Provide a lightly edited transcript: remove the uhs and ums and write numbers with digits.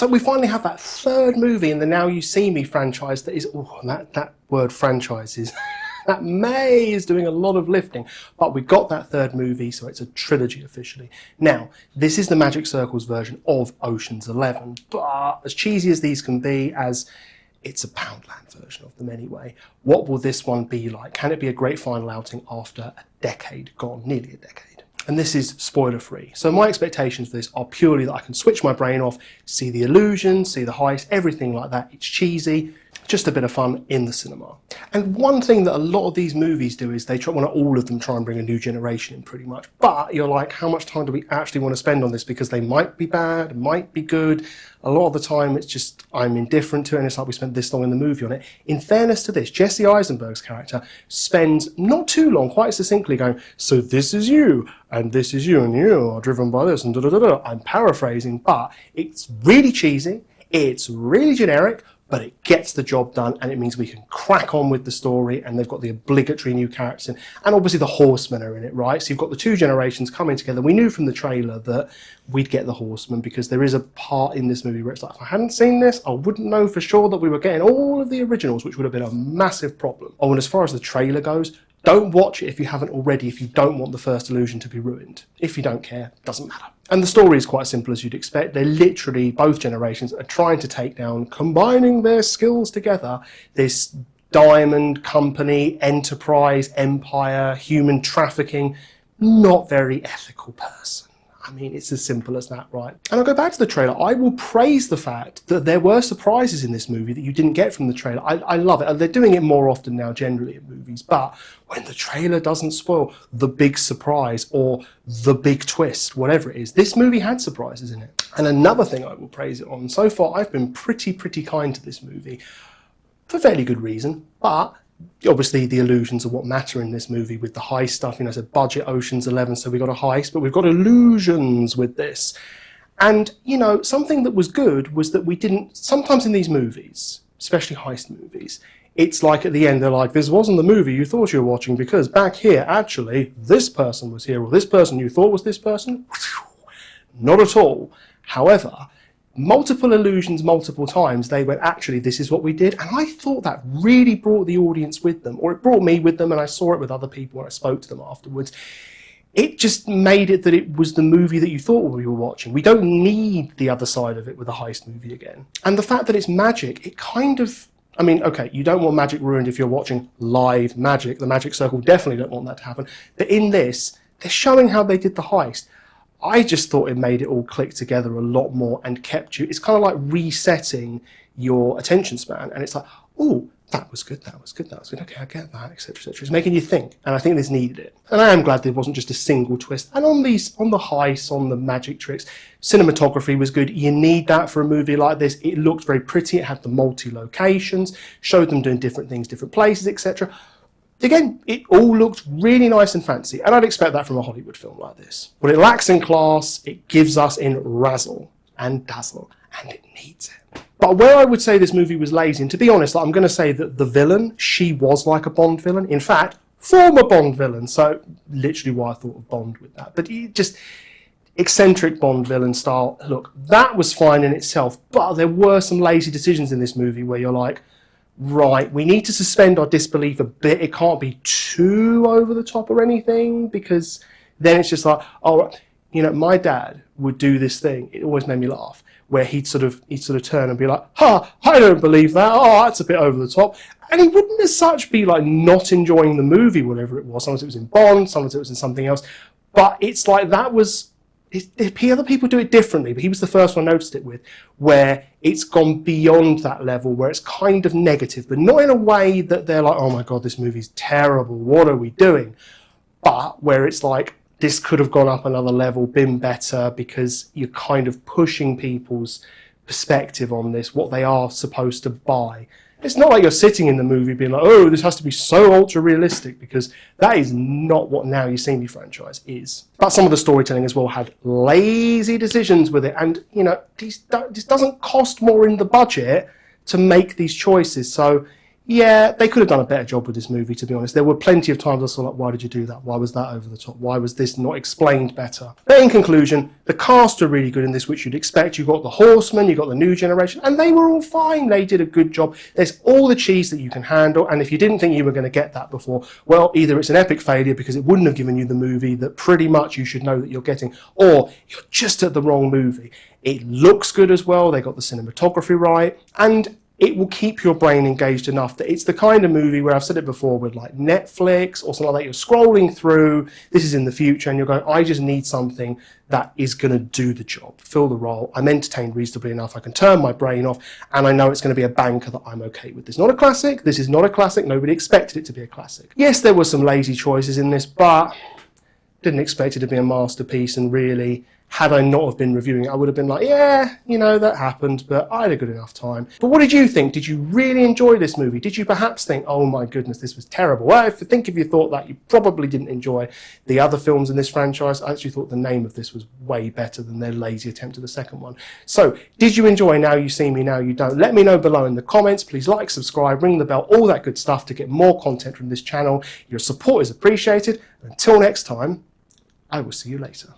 So we finally have that third movie in the Now You See Me franchise that is, oh, that word franchise is, that May is doing a lot of lifting, but we got that third movie, so it's a trilogy officially. Now, this is the Magic Circle's version of Ocean's 11, but as cheesy as these can be, as it's a Poundland version of them anyway, what will this one be like? Can it be a great final outing after a decade gone, nearly a decade? And this is spoiler-free. So my expectations for this are purely that I can switch my brain off, see the illusions, see the heist, everything like that. It's cheesy, just a bit of fun in the cinema. And one thing that a lot of these movies do is they try, well, not all of them try and bring a new generation in pretty much, but you're like, how much time do we actually want to spend on this? Because they might be bad, might be good. A lot of the time it's just, I'm indifferent to it, and it's like we spent this long in the movie on it. In fairness to this, Jesse Eisenberg's character spends not too long, quite succinctly going, so this is you, and this is you, and you are driven by this, and da-da-da-da. I'm paraphrasing, but it's really cheesy, it's really generic, but it gets the job done, and it means we can crack on with the story, and they've got the obligatory new characters in, and obviously the Horsemen are in it, right? So you've got the two generations coming together. We knew from the trailer that we'd get the Horsemen, because there is a part in this movie where it's like, if I hadn't seen this, I wouldn't know for sure that we were getting all of the originals, which would have been a massive problem. Oh, and as far as the trailer goes, don't watch it if you haven't already, if you don't want the first illusion to be ruined. If you don't care, doesn't matter. And the story is quite simple as you'd expect. They're literally, both generations are trying to take down, combining their skills together, this diamond company, enterprise, empire, human trafficking, not very ethical person. I mean, it's as simple as that, right? And I'll go back to the trailer. I will praise the fact that there were surprises in this movie that you didn't get from the trailer. I love it. They're doing it more often now, generally, in movies. But when the trailer doesn't spoil the big surprise or the big twist, whatever it is, this movie had surprises in it. And another thing I will praise it on, so far I've been pretty kind to this movie for fairly good reason, but obviously the illusions are what matter in this movie with the heist stuff. You know, it's a budget Ocean's 11, so we got a heist, but we've got illusions with this. And, you know, something that was good was that we didn't, sometimes in these movies, especially heist movies, it's like at the end, they're like, this wasn't the movie you thought you were watching, because back here, actually, this person was here, or this person you thought was this person. Not at all. However, multiple illusions, multiple times, they went, actually, this is what we did. And I thought that really brought the audience with them, or it brought me with them, and I saw it with other people when I spoke to them afterwards. It just made it that it was the movie that you thought we were watching. We don't need the other side of it with a heist movie again. And the fact that it's magic, it kind of, I mean, okay, you don't want magic ruined if you're watching live magic. The Magic Circle definitely don't want that to happen. But in this, they're showing how they did the heist. I just thought it made it all click together a lot more and kept you, it's kind of like resetting your attention span. And it's like, oh, that was good, that was good, that was good, okay, I get that, etc., etc. It's making you think, and I think this needed it. And I am glad there wasn't just a single twist. And on the heists, on the magic tricks, cinematography was good. You need that for a movie like this. It looked very pretty, it had the multi-locations, showed them doing different things, different places, etc. Again, it all looked really nice and fancy, and I'd expect that from a Hollywood film like this. What it lacks in class, it gives us in razzle and dazzle, and it needs it. But where I would say this movie was lazy, and to be honest, I'm going to say that the villain, she was like a Bond villain. In fact, former Bond villain, so literally why I thought of Bond with that. But just eccentric Bond villain style. Look, that was fine in itself, but there were some lazy decisions in this movie where you're like, right, we need to suspend our disbelief a bit. It can't be too over the top or anything, because then it's just like, oh, you know, my dad would do this thing. It always made me laugh, where he'd sort of turn and be like, ha, I don't believe that. Oh, that's a bit over the top. And he wouldn't as such be like not enjoying the movie, whatever it was. Sometimes it was in Bond, sometimes it was in something else. But it's like that was, other people do it differently, but he was the first one I noticed it with, where it's gone beyond that level, where it's kind of negative, but not in a way that they're like, oh my God, this movie's terrible, what are we doing? But where it's like, this could have gone up another level, been better, because you're kind of pushing people's perspective on this, what they are supposed to buy. It's not like you're sitting in the movie being like, oh, this has to be so ultra-realistic, because that is not what Now You See Me franchise is. But some of the storytelling as well had lazy decisions with it, and, you know, this doesn't cost more in the budget to make these choices, so Yeah, they could have done a better job with this movie, to be honest. There were plenty of times I saw, like, why did you do that? Why was that over the top? Why was this not explained better? But in conclusion, the cast are really good in this, which you'd expect. You've got the Horsemen, you've got the new generation, and they were all fine. They did a good job. There's all the cheese that you can handle, and if you didn't think you were going to get that before, well, either it's an epic failure because it wouldn't have given you the movie that pretty much you should know that you're getting, or you're just at the wrong movie. It looks good as well. They got the cinematography right, and it will keep your brain engaged enough that it's the kind of movie where, I've said it before, with like Netflix or something like that, you're scrolling through, this is in the future, and you're going, I just need something that is going to do the job, fill the role. I'm entertained reasonably enough, I can turn my brain off, and I know it's going to be a banker that I'm okay with. This is not a classic, this is not a classic, nobody expected it to be a classic. Yes, there were some lazy choices in this, but didn't expect it to be a masterpiece, and really, had I not have been reviewing it, I would have been like, yeah, you know, that happened, but I had a good enough time. But what did you think? Did you really enjoy this movie? Did you perhaps think, oh my goodness, this was terrible? Well, if you thought that, you probably didn't enjoy the other films in this franchise. I actually thought the name of this was way better than their lazy attempt at the second one. So, did you enjoy Now You See Me, Now You Don't? Let me know below in the comments. Please like, subscribe, ring the bell, all that good stuff to get more content from this channel. Your support is appreciated. Until next time, I will see you later.